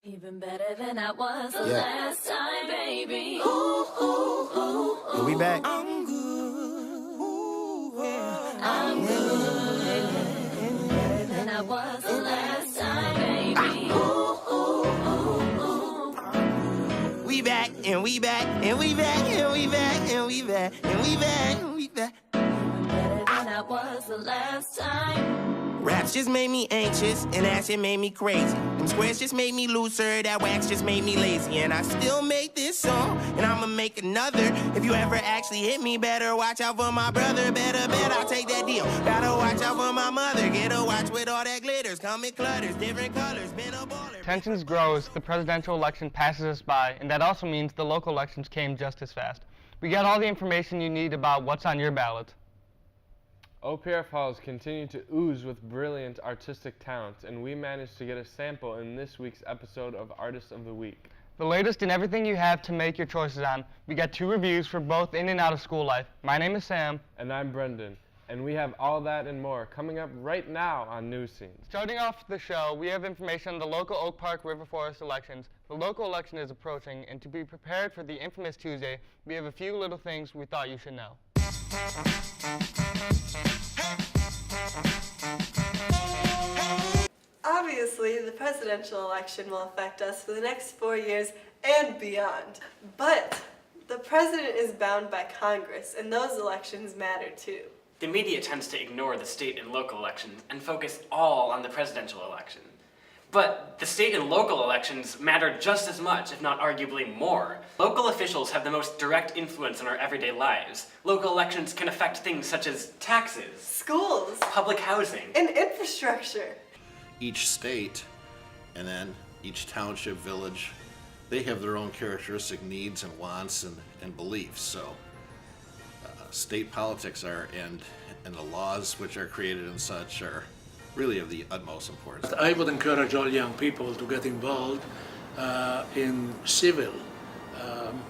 Even better than I was the last time, baby. Ooh, ooh, ooh, ooh. We back. I'm good. Ooh, yeah. I'm good. Better than I was the last time, baby. Ooh, ooh, ooh, ooh. We back, and we back, and we back, and we back, and we back, and we back, and we back. Even better than I was the last time. Raps just made me anxious, and that shit made me crazy. Them squares just made me looser, that wax just made me lazy. And I still make this song, and I'ma make another. If you ever actually hit me, better watch out for my brother. Better bet I'll take that deal. Gotta watch out for my mother. Get a watch with all that glitters. Come in clutters, different colors, been a baller. Tensions grow as the presidential election passes us by, and that also means the local elections came just as fast. We got all the information you need about what's on your ballot. OPRF halls continue to ooze with brilliant artistic talent, and we managed to get a sample in this week's episode of Artist of the Week. The latest in everything you have to make your choices on. We got 2 reviews for both in and out of school life. My name is Sam. And I'm Brendan. And we have all that and more coming up right now on Newscene. Starting off the show, we have information on the local Oak Park River Forest elections. The local election is approaching, and to be prepared for the infamous Tuesday, we have a few little things we thought you should know. Obviously, the presidential election will affect us for the next 4 years and beyond. But the president is bound by Congress, and those elections matter too. The media tends to ignore the state and local elections and focus all on the presidential election. But the state and local elections matter just as much, if not arguably more. Local officials have the most direct influence on our everyday lives. Local elections can affect things such as taxes, schools, public housing, and infrastructure. Each state, and then each township, village, they have their own characteristic needs and wants and beliefs. So state politics are, and the laws which are created and such are really of the utmost importance. I would encourage all young people to get involved in civil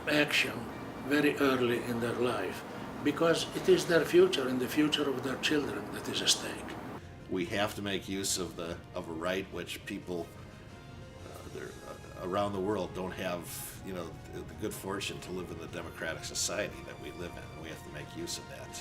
action very early in their life, because it is their future and the future of their children that is at stake. We have to make use of a right which people around the world don't have, the good fortune to live in the democratic society that we live in. We have to make use of that.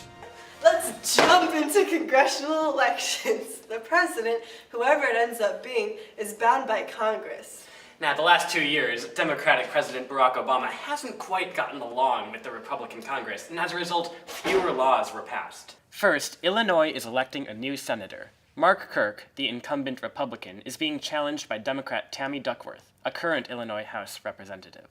Let's jump into congressional elections. The president, whoever it ends up being, is bound by Congress. Now, the last 2 years, Democratic President Barack Obama hasn't quite gotten along with the Republican Congress, and as a result, fewer laws were passed. First, Illinois is electing a new senator. Mark Kirk, the incumbent Republican, is being challenged by Democrat Tammy Duckworth, a current Illinois House representative.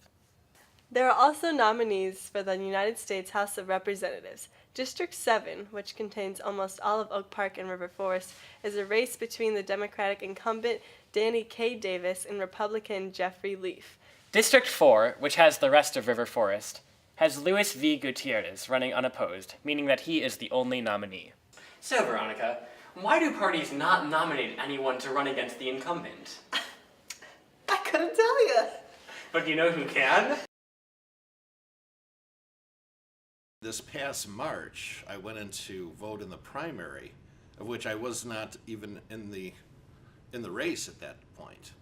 There are also nominees for the United States House of Representatives. District 7, which contains almost all of Oak Park and River Forest, is a race between the Democratic incumbent Danny K. Davis and Republican Jeffrey Leaf. District 4, which has the rest of River Forest, has Luis V. Gutierrez running unopposed, meaning that he is the only nominee. So, Veronica, why do parties not nominate anyone to run against the incumbent? I couldn't tell you. But you know who can? This past March, I went in to vote in the primary, of which I was not even in the race at that point.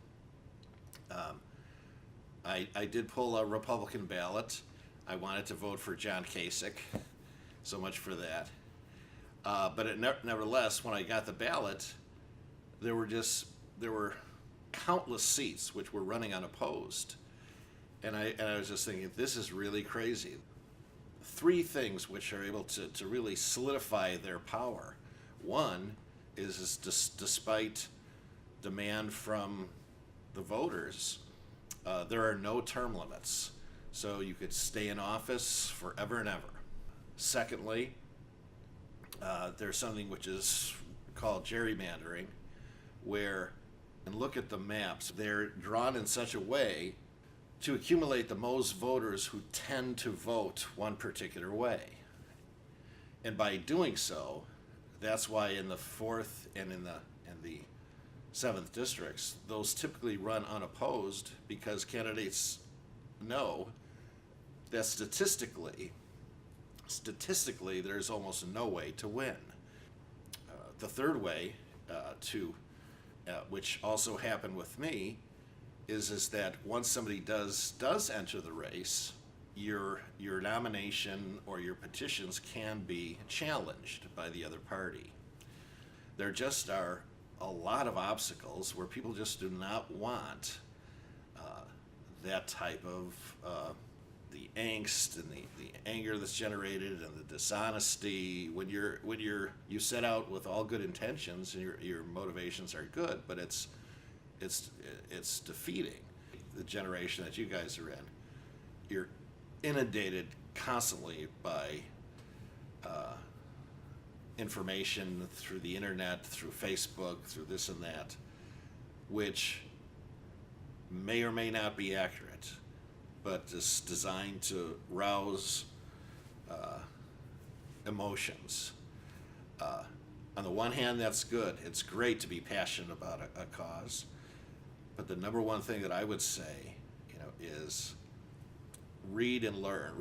I did pull a Republican ballot. I wanted to vote for John Kasich, so much for that. But nevertheless, when I got the ballot, there were countless seats which were running unopposed, and I was just thinking, this is really crazy. 3 things which are able to really solidify their power. One is despite demand from the voters, there are no term limits, so you could stay in office forever and ever. Secondly, there's something which is called gerrymandering, where, and look at the maps, they're drawn in such a way to accumulate the most voters who tend to vote one particular way. And by doing so, that's why in the 4th and in the 7th districts, those typically run unopposed, because candidates know that statistically there's almost no way to win. The third way which also happened with me, is that once somebody does enter the race, your nomination or your petitions can be challenged by the other party. There just are a lot of obstacles where people just do not want that type of the angst and the anger that's generated and the dishonesty when you set out with all good intentions and your motivations are good, but it's defeating. The generation that you guys are in, you're inundated constantly by information through the internet, through Facebook, through this and that, which may or may not be accurate, but is designed to rouse emotions. On the one hand, that's good. It's great to be passionate about a cause, but the number one thing that I would say, is read and learn.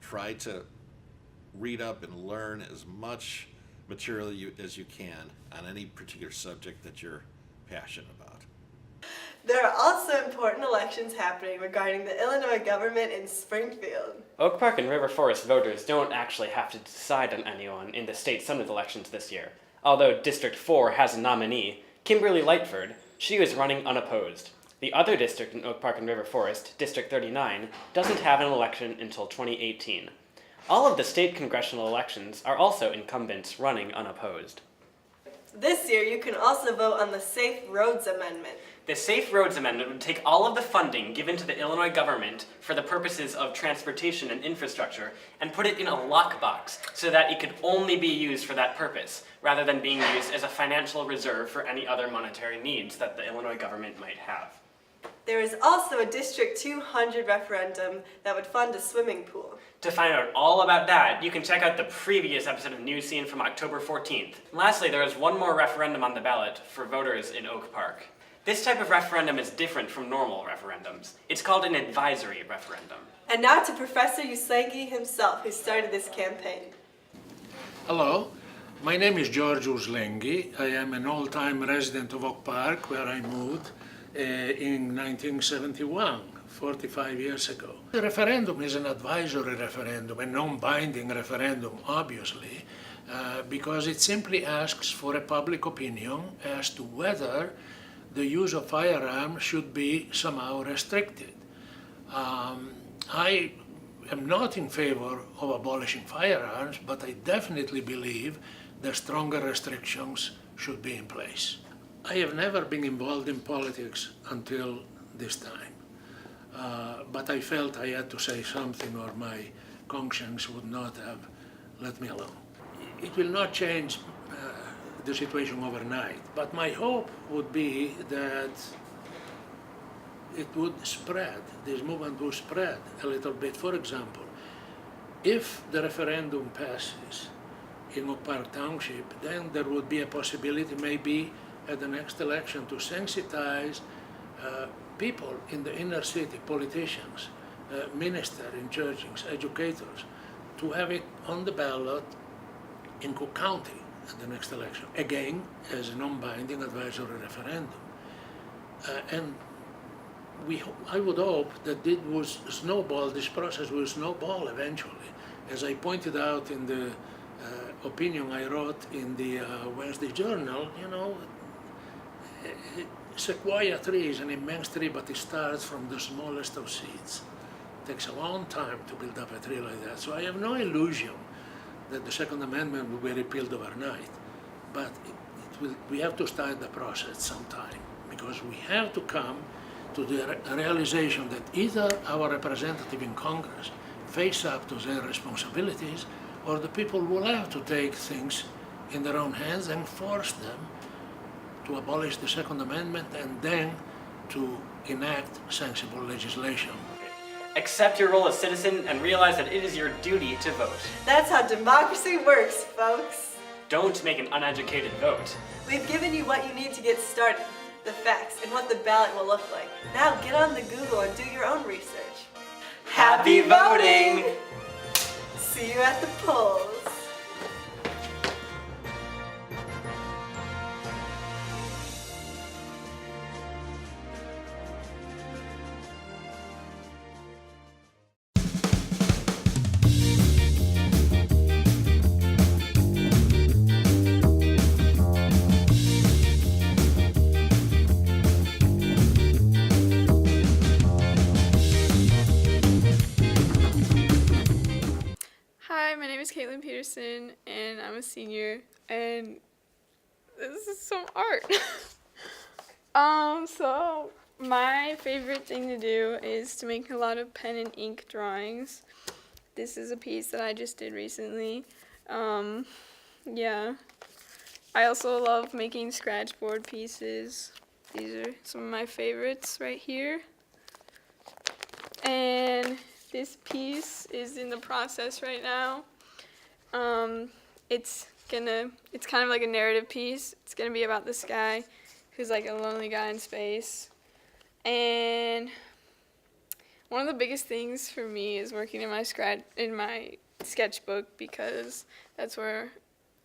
Try to read up and learn as much material as you can on any particular subject that you're passionate about. There are also important elections happening regarding the Illinois government in Springfield. Oak Park and River Forest voters don't actually have to decide on anyone in the state Senate elections this year. Although District 4 has a nominee, Kimberly Lightford, she was running unopposed. The other district in Oak Park and River Forest, District 39, doesn't have an election until 2018. All of the state congressional elections are also incumbents running unopposed. This year, you can also vote on the Safe Roads Amendment. The Safe Roads Amendment would take all of the funding given to the Illinois government for the purposes of transportation and infrastructure and put it in a lockbox so that it could only be used for that purpose, rather than being used as a financial reserve for any other monetary needs that the Illinois government might have. There is also a District 200 referendum that would fund a swimming pool. To find out all about that, you can check out the previous episode of Newscene from October 14th. And lastly, there is one more referendum on the ballot for voters in Oak Park. This type of referendum is different from normal referendums. It's called an advisory referendum. And now to Professor Uslengi himself, who started this campaign. Hello, my name is George Uslengi. I am an old-time resident of Oak Park, where I moved in 1971, 45 years ago. The referendum is an advisory referendum, a non-binding referendum, obviously, because it simply asks for a public opinion as to whether the use of firearms should be somehow restricted. I am not in favor of abolishing firearms, but I definitely believe that stronger restrictions should be in place. I have never been involved in politics until this time, but I felt I had to say something or my conscience would not have let me alone. It will not change the situation overnight, but my hope would be that it would spread, this movement would spread a little bit. For example, if the referendum passes in Oak Park Township, then there would be a possibility maybe at the next election to sensitize people in the inner city, politicians, ministers in churches, educators, to have it on the ballot in Cook County at the next election, again as a non-binding advisory referendum. And I would hope that this process will snowball eventually. As I pointed out in the opinion I wrote in the Wednesday Journal, sequoia tree is an immense tree, but it starts from the smallest of seeds. It takes a long time to build up a tree like that. So I have no illusion that the Second Amendment will be repealed overnight. But we have to start the process sometime, because we have to come to the realization that either our representative in Congress face up to their responsibilities, or the people will have to take things in their own hands and force them to abolish the Second Amendment and then to enact sensible legislation. Accept your role as citizen and realize that it is your duty to vote. That's how democracy works, folks. Don't make an uneducated vote. We've given you what you need to get started, the facts, and what the ballot will look like. Now get on the Google and do your own research. Happy voting! See you at the polls. Caitlin Peterson, and I'm a senior, and this is some art. So my favorite thing to do is to make a lot of pen and ink drawings. This is a piece that I just did recently. Yeah. I also love making scratch board pieces. These are some of my favorites right here. And this piece is in the process right now. It's kind of like a narrative piece. It's gonna be about this guy who's like a lonely guy in space. And one of the biggest things for me is working in my sketchbook, because that's where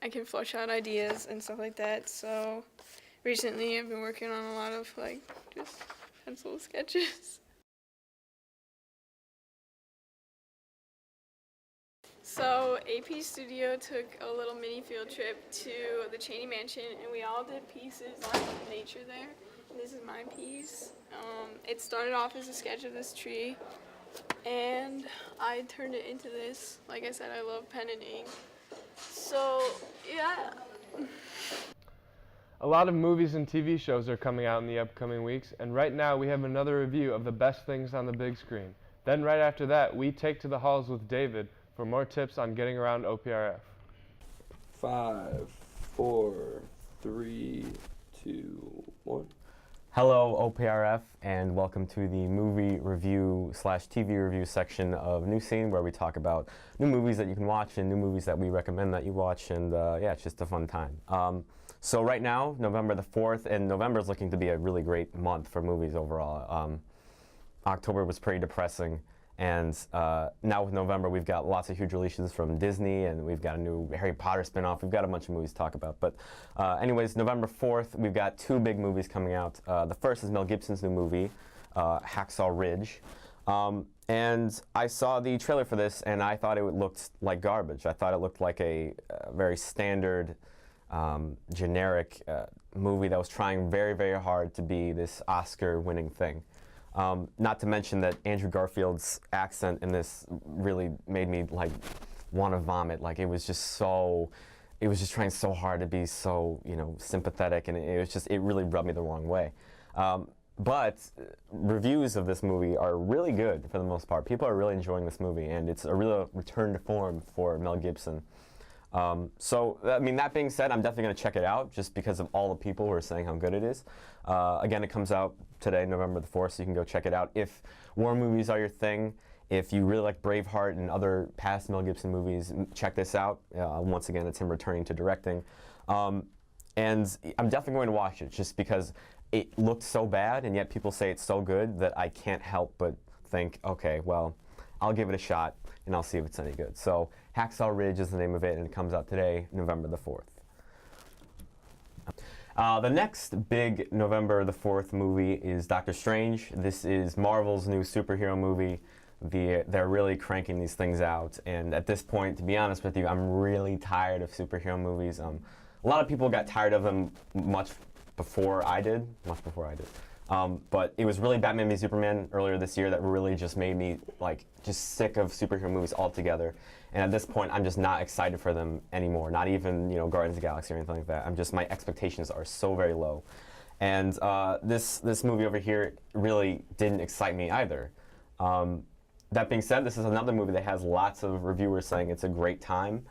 I can flush out ideas and stuff like that. So recently I've been working on a lot of like just pencil sketches. So AP Studio took a little mini field trip to the Cheney Mansion, and we all did pieces on nature there. And this is my piece. It started off as a sketch of this tree, and I turned it into this. Like I said, I love pen and ink. So, yeah. A lot of movies and TV shows are coming out in the upcoming weeks, and right now we have another review of the best things on the big screen. Then right after that, we take to the halls with David for more tips on getting around OPRF. 5, 4, 3, 2, 1. Hello, OPRF, and welcome to the movie review / TV review section of Newscene, where we talk about new movies that you can watch and new movies that we recommend that you watch, and yeah, it's just a fun time. So right now, November the 4th, and November is looking to be a really great month for movies overall. October was pretty depressing, and now with November, we've got lots of huge releases from Disney, and we've got a new Harry Potter spinoff. We've got a bunch of movies to talk about. But anyways, November 4th, we've got 2 big movies coming out. The first is Mel Gibson's new movie, Hacksaw Ridge. And I saw the trailer for this, and I thought it looked like garbage. I thought it looked like a very standard, generic movie that was trying very, very hard to be this Oscar-winning thing. Not to mention that Andrew Garfield's accent in this really made me like want to vomit. Like it was just trying so hard to be so, you know, sympathetic, and it really rubbed me the wrong way. But reviews of this movie are really good for the most part. People are really enjoying this movie, and it's a real return to form for Mel Gibson. So, I mean, that being said, I'm definitely going to check it out just because of all the people who are saying how good it is. Again, it comes out today, November the 4th, so you can go check it out. If war movies are your thing, if you really like Braveheart and other past Mel Gibson movies, check this out. Once again, it's him returning to directing. And I'm definitely going to watch it just because it looked so bad, and yet people say it's so good that I can't help but think, okay, well, I'll give it a shot, and I'll see if it's any good. So Hacksaw Ridge is the name of it, and it comes out today, November the 4th. The next big November the 4th movie is Doctor Strange. This is Marvel's new superhero movie. They're really cranking these things out, and at this point, to be honest with you, I'm really tired of superhero movies. A lot of people got tired of them much before I did. But it was really Batman v Superman earlier this year that really just made me like just sick of superhero movies altogether. And at this point, I'm just not excited for them anymore. Not even, you know, Guardians of the Galaxy or anything like that. My expectations are so very low. And this movie over here really didn't excite me either. That being said, this is another movie that has lots of reviewers saying it's a great time.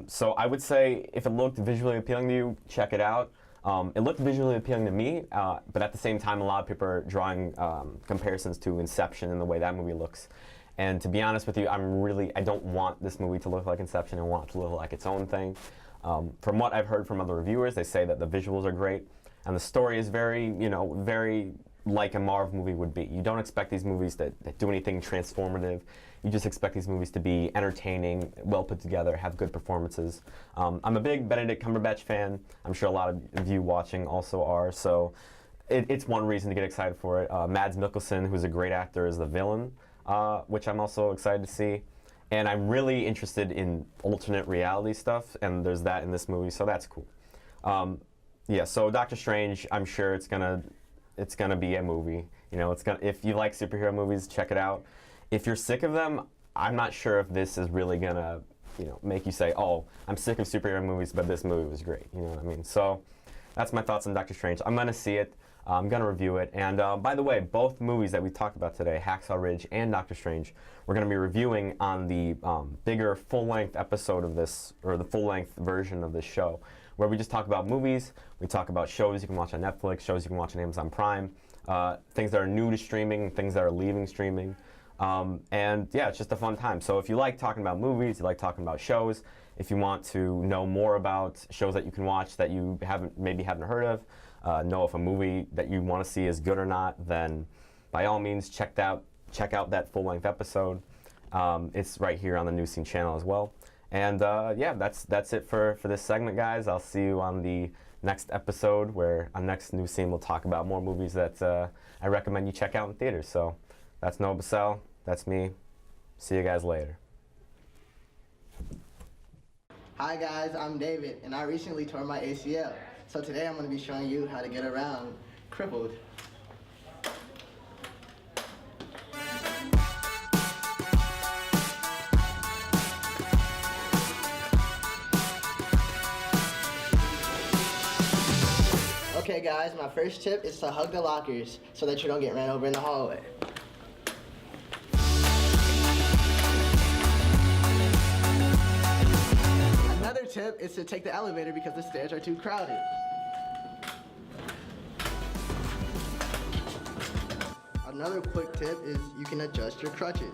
So I would say if it looked visually appealing to you, check it out. It looked visually appealing to me, but at the same time, a lot of people are drawing comparisons to Inception and the way that movie looks. And to be honest with you, I don't want this movie to look like Inception. I want it to look like its own thing. From what I've heard from other reviewers, they say that the visuals are great, and the story is very, you know, very like a Marvel movie would be. You don't expect these movies that do anything transformative. You just expect these movies to be entertaining, well put together, have good performances. I'm a big Benedict Cumberbatch fan. I'm sure a lot of you watching also are, so it's one reason to get excited for it. Mads Mikkelsen, who's a great actor, is the villain, which I'm also excited to see. And I'm really interested in alternate reality stuff, and there's that in this movie, so that's cool. Yeah, so Doctor Strange, I'm sure it's gonna be a movie. You know, if you like superhero movies, check it out. If you're sick of them, I'm not sure if this is really gonna make you say, oh, I'm sick of superhero movies, but this movie was great. You know what I mean? So that's my thoughts on Doctor Strange. I'm going to see it. I'm going to review it. And by the way, both movies that we talked about today, Hacksaw Ridge and Doctor Strange, we're going to be reviewing on the bigger full-length episode of this, or the full-length version of this show, where we just talk about movies, we talk about shows you can watch on Netflix, shows you can watch on Amazon Prime, things that are new to streaming, things that are leaving streaming. And yeah, it's just a fun time. So if you like talking about movies, you like talking about shows, if you want to know more about shows that you can watch that you maybe haven't heard of, know if a movie that you want to see is good or not, then by all means check out that full-length episode. It's right here on the Newscene channel as well. And yeah, that's it for this segment, guys. I'll see you on the next episode, where on next Newscene we'll talk about more movies that I recommend you check out in theaters. So that's Noah Bassell, that's me. See you guys later. Hi guys, I'm David, and I recently tore my ACL. So today I'm going to be showing you how to get around crippled. Okay guys, my first tip is to hug the lockers so that you don't get ran over in the hallway. Another tip is to take the elevator because the stairs are too crowded. Another quick tip is you can adjust your crutches.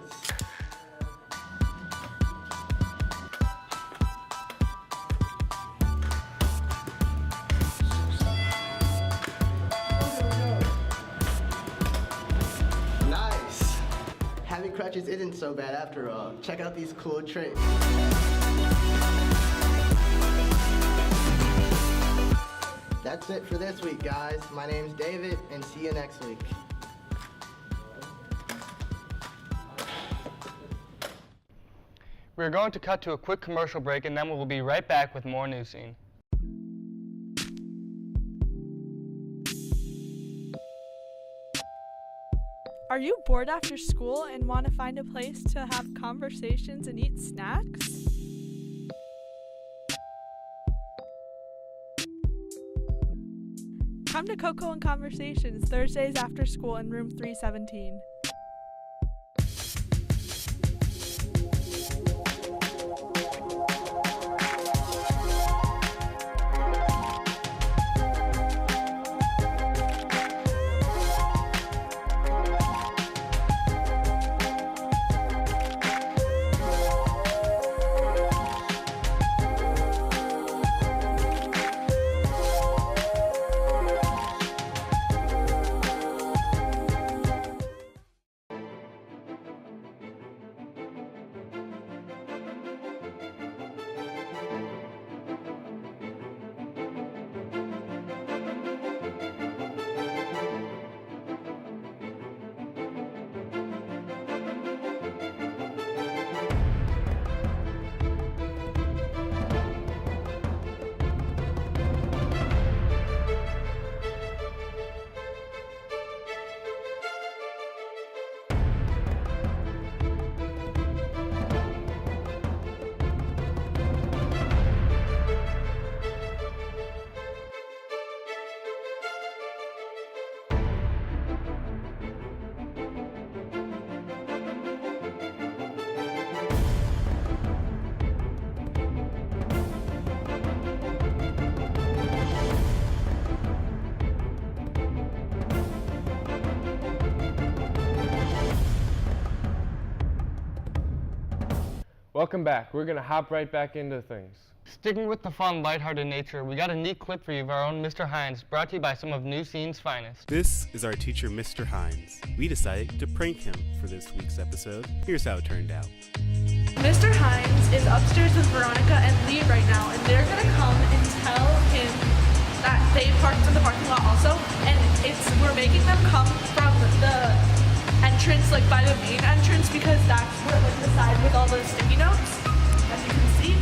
Nice! Having crutches isn't so bad after all. Check out these cool tricks. That's it for this week, guys. My name's David, and see you next week. We're going to cut to a quick commercial break, and then we'll be right back with more Newscene. Are you bored after school and want to find a place to have conversations and eat snacks? Come to Cocoa and Conversations Thursdays after school in room 317. Welcome back. We're going to hop right back into things. Sticking with the fun, lighthearted nature, we got a neat clip for you of our own Mr. Hines, brought to you by some of Newscene's finest. This is our teacher, Mr. Hines. We decided to prank him for this week's episode. Here's how it turned out. Mr. Hines is upstairs with Veronica and Lee right now, and they're gonna come and tell him that they parked in the parking lot also, and we're making them come from the entrance, like by the main entrance, because that's where, like, the side with all those sticky notes, as you can see.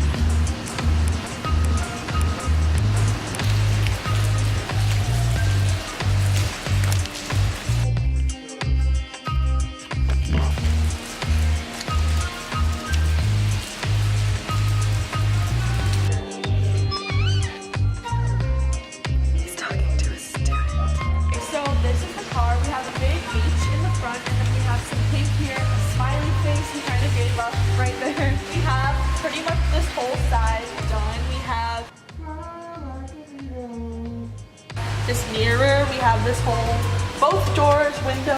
this mirror. We have this whole, both doors, windows.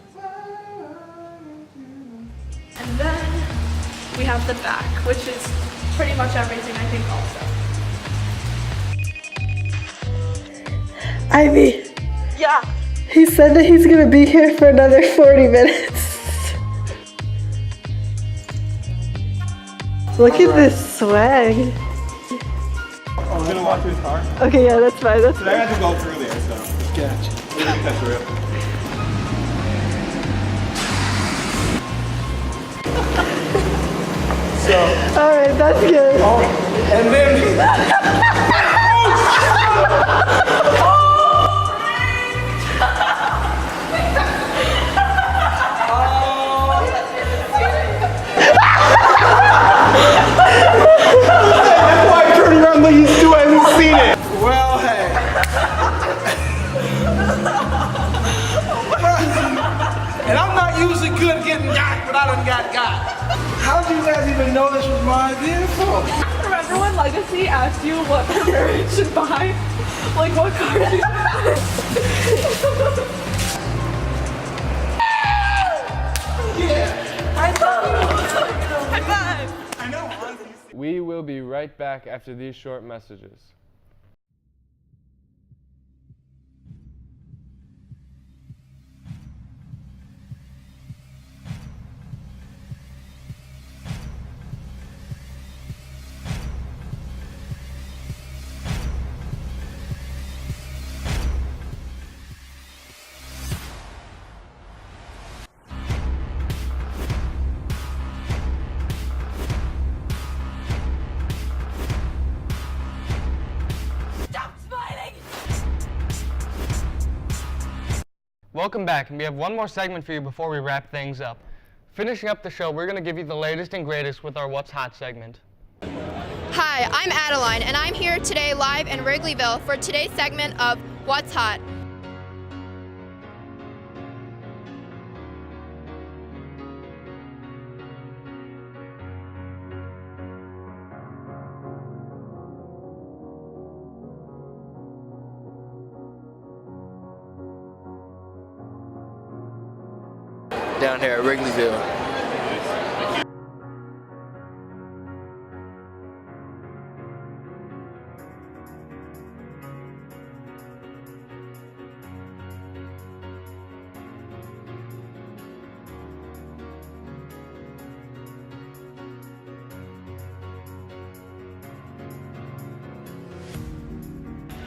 And then we have the back, which is pretty much everything, I think, also. Ivy, Yeah. he said that he's gonna be here for another 40 minutes. Look at this swag. I'm gonna walk to his car. Okay, yeah, that's fine. That's I fine. had to go through there, so. Gotcha. We're gonna get through it. So. All right, that's good. Oh, and then. That's why I turned around like you still haven't seen it. Well, hey. And I'm not usually good at getting got, but I done got. How did you guys even know this was my vehicle? Remember when Legacy asked you what parents should buy? Like what car should We will be right back after these short messages. Welcome back, and we have one more segment for you before we wrap things up. Finishing up the show, we're going to give you the latest and greatest with our What's Hot segment. Hi, I'm Adeline, and I'm here today live in Wrigleyville for today's segment of What's Hot. Down here at Wrigleyville.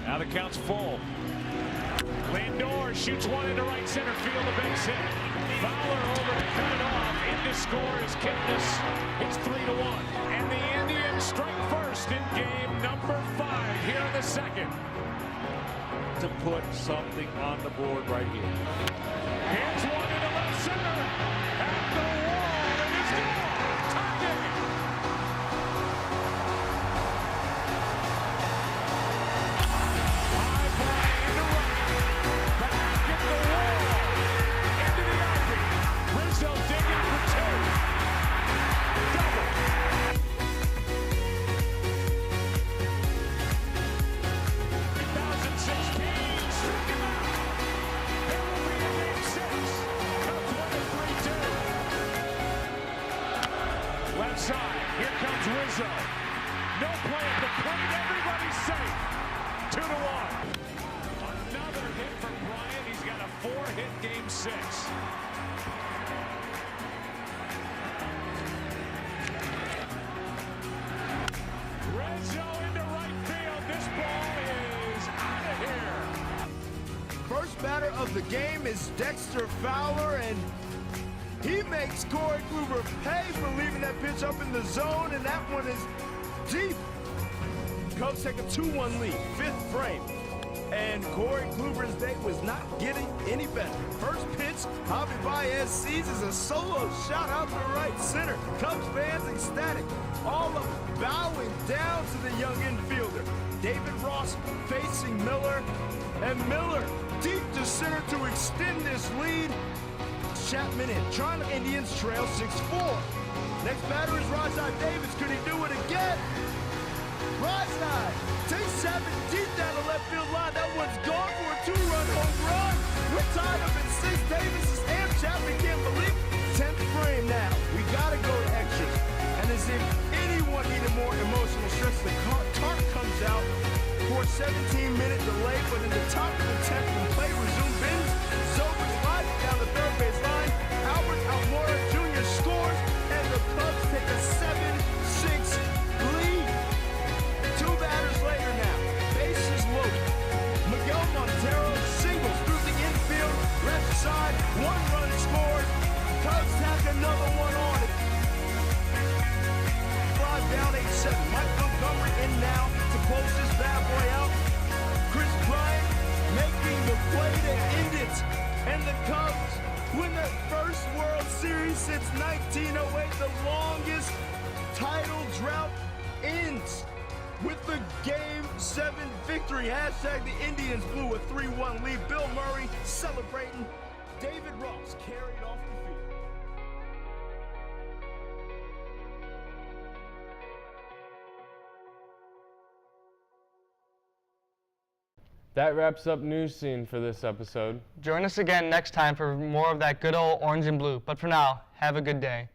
Now the count's full. Lindor shoots one into right center field, a base hit. Fowler over to cut it off. In to score is Kipnis. It's 3-1. And the Indians strike first in game number 5 here in the second. To put something on the board right here. Here's one into left center. At the wall. It is gone. Tie game. Left side, here comes Rizzo. No play at the plate, everybody's safe. 2-1. Another hit for Bryant, he's got a 4-hit game 6. Rizzo into right field, this ball is out of here. First batter of the game is Dexter Fowler, and he makes Corey Kluber pay for leaving that pitch up in the zone, and that one is deep. Cubs take a 2-1 lead, 5th frame. And Corey Kluber's day was not getting any better. First pitch, Javi Baez seizes a solo shot out to right center. Cubs fans ecstatic, all of them bowing down to the young infielder. David Ross facing Miller, and Miller deep to center to extend this lead. Chapman in. Toronto Indians trail 6-4. Next batter is Rajai Davis. Could he do it again? Brightside takes 7 deep down the left field line. That one's gone for a 2-run home run. We're tied up at 6. Davis is amped. Chapman can't believe it. 10th frame now. We gotta go to extras. And as if anyone needed more emotional stress, the tarp comes out for a 17-minute delay, but in the top of the 10th, when play resumed, Ben's Zober slides down the third base line. Albert Almora Jr. scores, and the Cubs take a 7-6 lead. 2 batters later now, bases loaded. Miguel Montero singles through the infield, left side, 1 run scored. Cubs tack another one on it. Down 8-7. Mike Montgomery in now to close this bad boy out. Chris Bryant making the play to end it. And the Cubs win their first World Series since 1908. The longest title drought ends with the Game 7 victory. Hashtag the Indians blew a 3-1 lead. Bill Murray celebrating. David Ross carried off the field. That wraps up Newscene for this episode. Join us again next time for more of that good old orange and blue. But for now, have a good day.